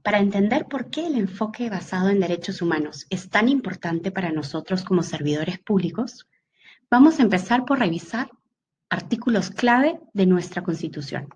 Para entender por qué el enfoque basado en derechos humanos es tan importante para nosotros como servidores públicos, vamos a empezar por revisar artículos clave de nuestra Constitución.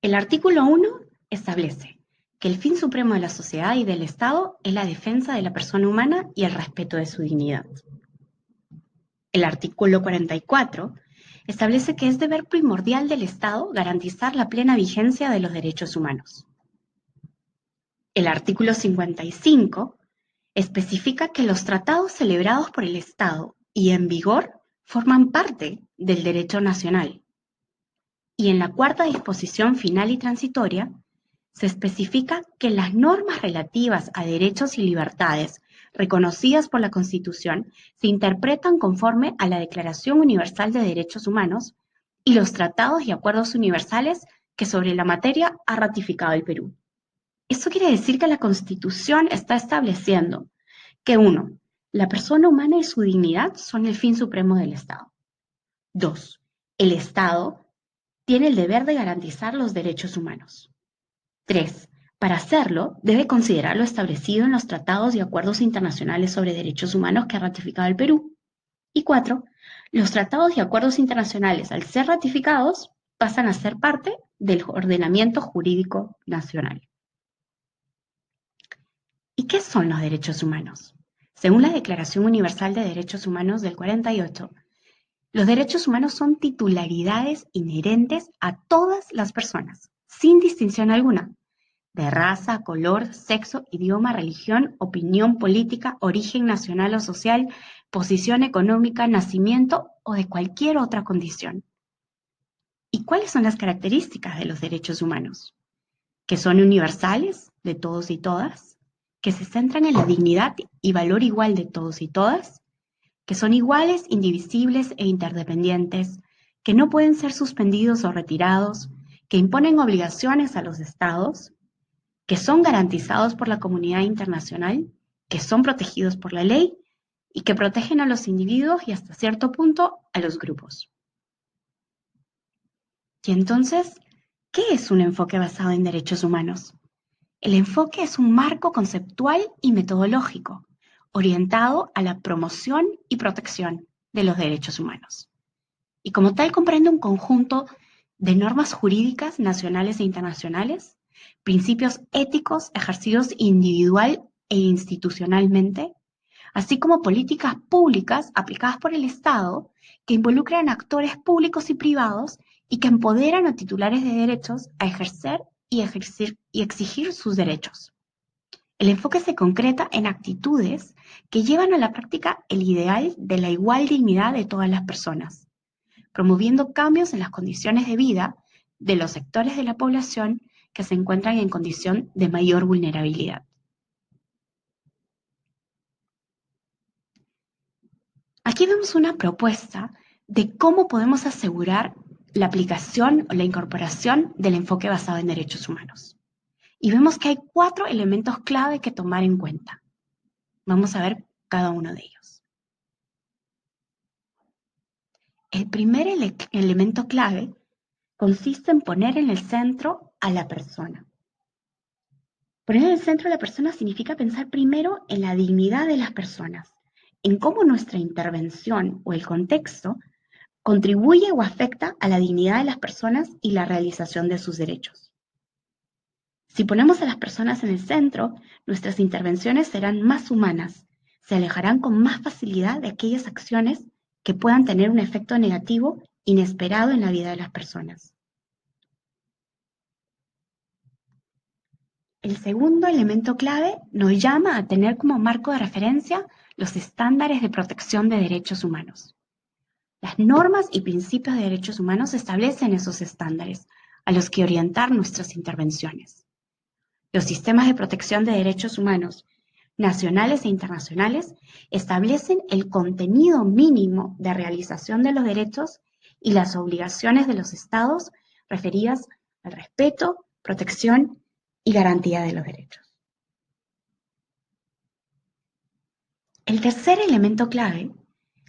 El artículo 1 establece que el fin supremo de la sociedad y del Estado es la defensa de la persona humana y el respeto de su dignidad. El artículo 44 establece que es deber primordial del Estado garantizar la plena vigencia de los derechos humanos. El artículo 55 especifica que los tratados celebrados por el Estado y en vigor forman parte del derecho nacional. Y en la cuarta disposición final y transitoria, se especifica que las normas relativas a derechos y libertades reconocidas por la Constitución se interpretan conforme a la Declaración Universal de Derechos Humanos y los tratados y acuerdos universales que sobre la materia ha ratificado el Perú. Esto quiere decir que la Constitución está estableciendo que 1. La persona humana y su dignidad son el fin supremo del Estado. 2. El Estado tiene el deber de garantizar los derechos humanos. 3. Para hacerlo, debe considerar lo establecido en los tratados y acuerdos internacionales sobre derechos humanos que ha ratificado el Perú. Y 4. Los tratados y acuerdos internacionales, al ser ratificados, pasan a ser parte del ordenamiento jurídico nacional. ¿Y qué son los derechos humanos? Según la Declaración Universal de Derechos Humanos del 48, los derechos humanos son titularidades inherentes a todas las personas, sin distinción alguna, de raza, color, sexo, idioma, religión, opinión política, origen nacional o social, posición económica, nacimiento o de cualquier otra condición. ¿Y cuáles son las características de los derechos humanos? Que son universales, de todos y todas, que se centran en la dignidad y valor igual de todos y todas, que son iguales, indivisibles e interdependientes, que no pueden ser suspendidos o retirados, que imponen obligaciones a los estados, que son garantizados por la comunidad internacional, que son protegidos por la ley y que protegen a los individuos y hasta cierto punto a los grupos. Y entonces, ¿qué es un enfoque basado en derechos humanos? El enfoque es un marco conceptual y metodológico orientado a la promoción y protección de los derechos humanos. Y como tal comprende un conjunto de normas jurídicas nacionales e internacionales, principios éticos ejercidos individual e institucionalmente, así como políticas públicas aplicadas por el Estado que involucran a actores públicos y privados y que empoderan a titulares de derechos a ejercer y exigir sus derechos. El enfoque se concreta en actitudes que llevan a la práctica el ideal de la igual dignidad de todas las personas, promoviendo cambios en las condiciones de vida de los sectores de la población que se encuentran en condición de mayor vulnerabilidad. Aquí vemos una propuesta de cómo podemos asegurar la aplicación o la incorporación del enfoque basado en derechos humanos. Y vemos que hay 4 elementos clave que tomar en cuenta. Vamos a ver cada uno de ellos. El primer elemento clave consiste en poner en el centro a la persona. Poner en el centro a la persona significa pensar primero en la dignidad de las personas, en cómo nuestra intervención o el contexto contribuye o afecta a la dignidad de las personas y la realización de sus derechos. Si ponemos a las personas en el centro, nuestras intervenciones serán más humanas, se alejarán con más facilidad de aquellas acciones que puedan tener un efecto negativo inesperado en la vida de las personas. El segundo elemento clave nos llama a tener como marco de referencia los estándares de protección de derechos humanos. Las normas y principios de derechos humanos establecen esos estándares a los que orientar nuestras intervenciones. Los sistemas de protección de derechos humanos, nacionales e internacionales, establecen el contenido mínimo de realización de los derechos y las obligaciones de los estados referidas al respeto, protección y garantía de los derechos. El tercer elemento clave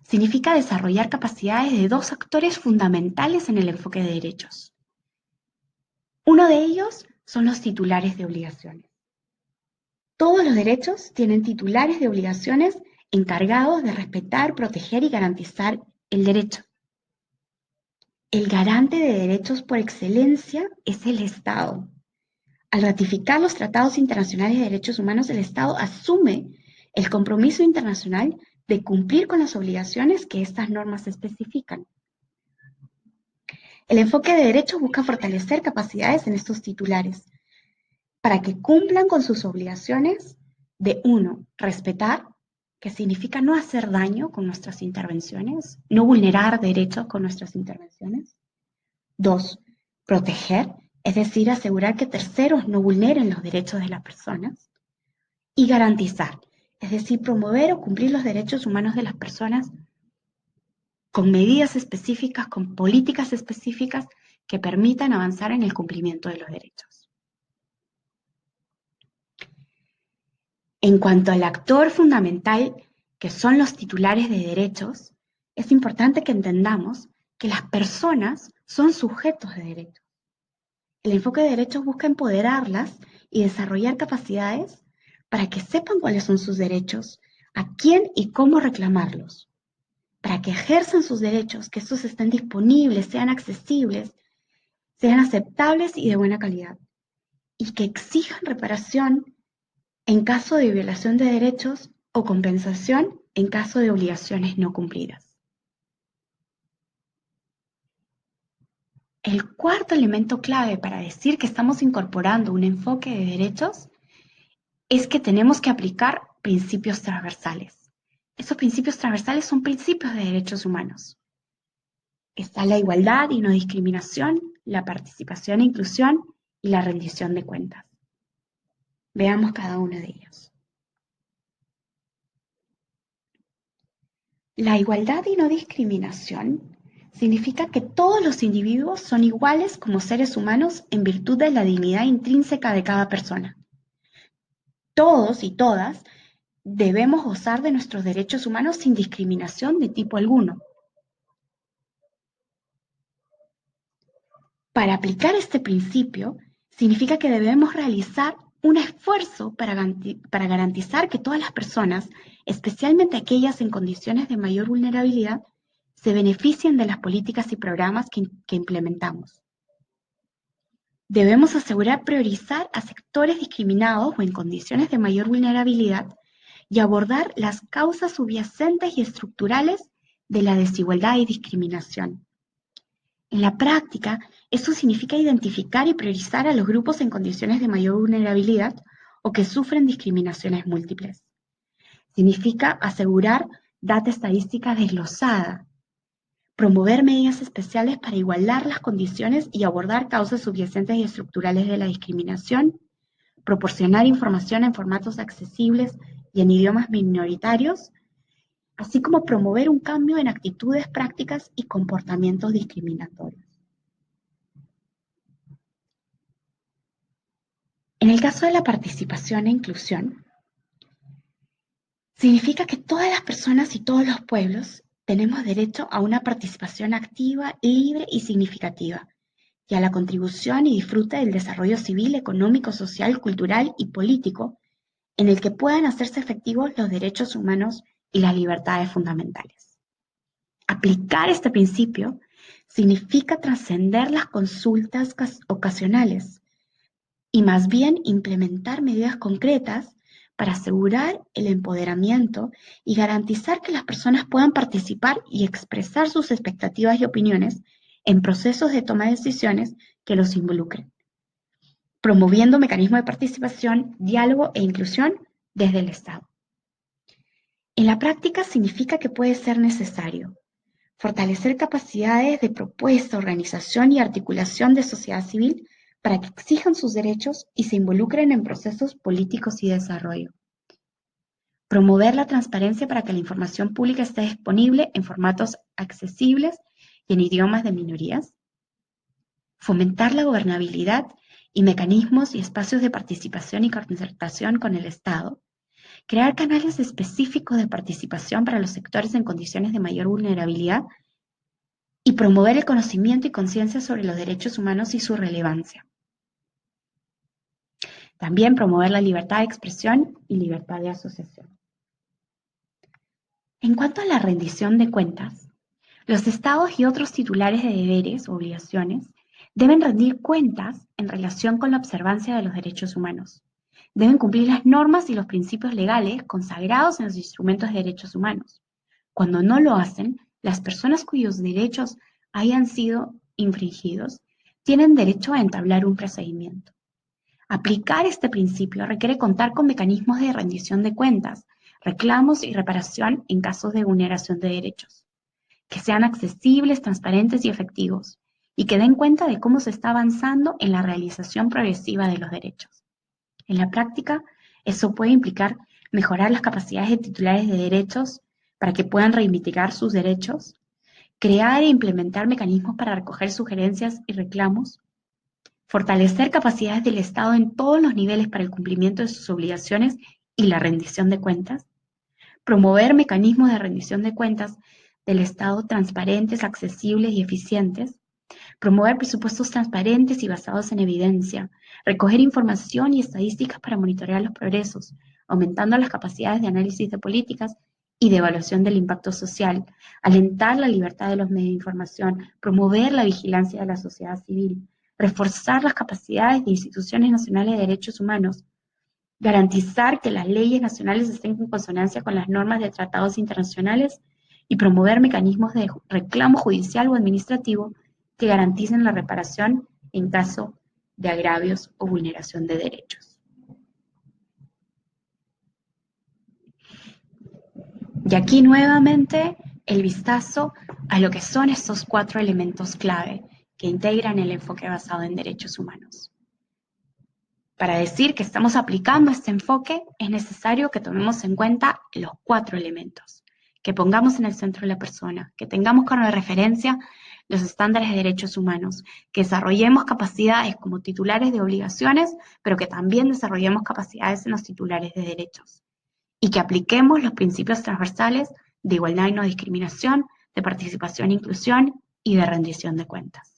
significa desarrollar capacidades de 2 actores fundamentales en el enfoque de derechos. Uno de ellos son los titulares de obligaciones. Todos los derechos tienen titulares de obligaciones encargados de respetar, proteger y garantizar el derecho. El garante de derechos por excelencia es el Estado. Al ratificar los tratados internacionales de derechos humanos, el Estado asume el compromiso internacional de cumplir con las obligaciones que estas normas especifican. El enfoque de derechos busca fortalecer capacidades en estos titulares para que cumplan con sus obligaciones de, uno, respetar, que significa no hacer daño con nuestras intervenciones, no vulnerar derechos con nuestras intervenciones. Dos, proteger, es decir, asegurar que terceros no vulneren los derechos de las personas. Y garantizar, es decir, promover o cumplir los derechos humanos de las personas con medidas específicas, con políticas específicas que permitan avanzar en el cumplimiento de los derechos. En cuanto al actor fundamental, que son los titulares de derechos, es importante que entendamos que las personas son sujetos de derechos. El enfoque de derechos busca empoderarlas y desarrollar capacidades para que sepan cuáles son sus derechos, a quién y cómo reclamarlos, para que ejerzan sus derechos, que estos estén disponibles, sean accesibles, sean aceptables y de buena calidad, y que exijan reparación en caso de violación de derechos o compensación en caso de obligaciones no cumplidas. El cuarto elemento clave para decir que estamos incorporando un enfoque de derechos es que tenemos que aplicar principios transversales. Esos principios transversales son principios de derechos humanos. Está la igualdad y no discriminación, la participación e inclusión y la rendición de cuentas. Veamos cada uno de ellos. La igualdad y no discriminación significa que todos los individuos son iguales como seres humanos en virtud de la dignidad intrínseca de cada persona. Todos y todas debemos gozar de nuestros derechos humanos sin discriminación de tipo alguno. Para aplicar este principio, significa que debemos realizar un esfuerzo para garantizar que todas las personas, especialmente aquellas en condiciones de mayor vulnerabilidad, se beneficien de las políticas y programas que implementamos. Debemos asegurar priorizar a sectores discriminados o en condiciones de mayor vulnerabilidad y abordar las causas subyacentes y estructurales de la desigualdad y discriminación. En la práctica, esto significa identificar y priorizar a los grupos en condiciones de mayor vulnerabilidad o que sufren discriminaciones múltiples. Significa asegurar data estadística desglosada, promover medidas especiales para igualar las condiciones y abordar causas subyacentes y estructurales de la discriminación, proporcionar información en formatos accesibles y en idiomas minoritarios, así como promover un cambio en actitudes, prácticas y comportamientos discriminatorios. En el caso de la participación e inclusión, significa que todas las personas y todos los pueblos tenemos derecho a una participación activa, libre y significativa, y a la contribución y disfrute del desarrollo civil, económico, social, cultural y político, en el que puedan hacerse efectivos los derechos humanos y las libertades fundamentales. Aplicar este principio significa trascender las consultas ocasionales, y más bien implementar medidas concretas para asegurar el empoderamiento y garantizar que las personas puedan participar y expresar sus expectativas y opiniones en procesos de toma de decisiones que los involucren, promoviendo mecanismos de participación, diálogo e inclusión desde el Estado. En la práctica significa que puede ser necesario fortalecer capacidades de propuesta, organización y articulación de sociedad civil para que exijan sus derechos y se involucren en procesos políticos y desarrollo. Promover la transparencia para que la información pública esté disponible en formatos accesibles y en idiomas de minorías. Fomentar la gobernabilidad y mecanismos y espacios de participación y concertación con el Estado. Crear canales específicos de participación para los sectores en condiciones de mayor vulnerabilidad y promover el conocimiento y conciencia sobre los derechos humanos y su relevancia. También promover la libertad de expresión y libertad de asociación. En cuanto a la rendición de cuentas, los estados y otros titulares de deberes o obligaciones deben rendir cuentas en relación con la observancia de los derechos humanos. Deben cumplir las normas y los principios legales consagrados en los instrumentos de derechos humanos. Cuando no lo hacen, las personas cuyos derechos hayan sido infringidos tienen derecho a entablar un procedimiento. Aplicar este principio requiere contar con mecanismos de rendición de cuentas, reclamos y reparación en casos de vulneración de derechos, que sean accesibles, transparentes y efectivos, y que den cuenta de cómo se está avanzando en la realización progresiva de los derechos. En la práctica, eso puede implicar mejorar las capacidades de titulares de derechos para que puedan reivindicar sus derechos, crear e implementar mecanismos para recoger sugerencias y reclamos, fortalecer capacidades del Estado en todos los niveles para el cumplimiento de sus obligaciones y la rendición de cuentas, promover mecanismos de rendición de cuentas del Estado transparentes, accesibles y eficientes, promover presupuestos transparentes y basados en evidencia, recoger información y estadísticas para monitorear los progresos, aumentando las capacidades de análisis de políticas y de evaluación del impacto social, alentar la libertad de los medios de información, promover la vigilancia de la sociedad civil, reforzar las capacidades de instituciones nacionales de derechos humanos, garantizar que las leyes nacionales estén en consonancia con las normas de tratados internacionales y promover mecanismos de reclamo judicial o administrativo que garanticen la reparación en caso de agravios o vulneración de derechos. Y aquí nuevamente el vistazo a lo que son estos 4 elementos clave que integran el enfoque basado en derechos humanos. Para decir que estamos aplicando este enfoque, es necesario que tomemos en cuenta los 4 elementos, que pongamos en el centro de la persona, que tengamos como referencia los estándares de derechos humanos, que desarrollemos capacidades como titulares de obligaciones, pero que también desarrollemos capacidades en los titulares de derechos, y que apliquemos los principios transversales de igualdad y no discriminación, de participación e inclusión y de rendición de cuentas.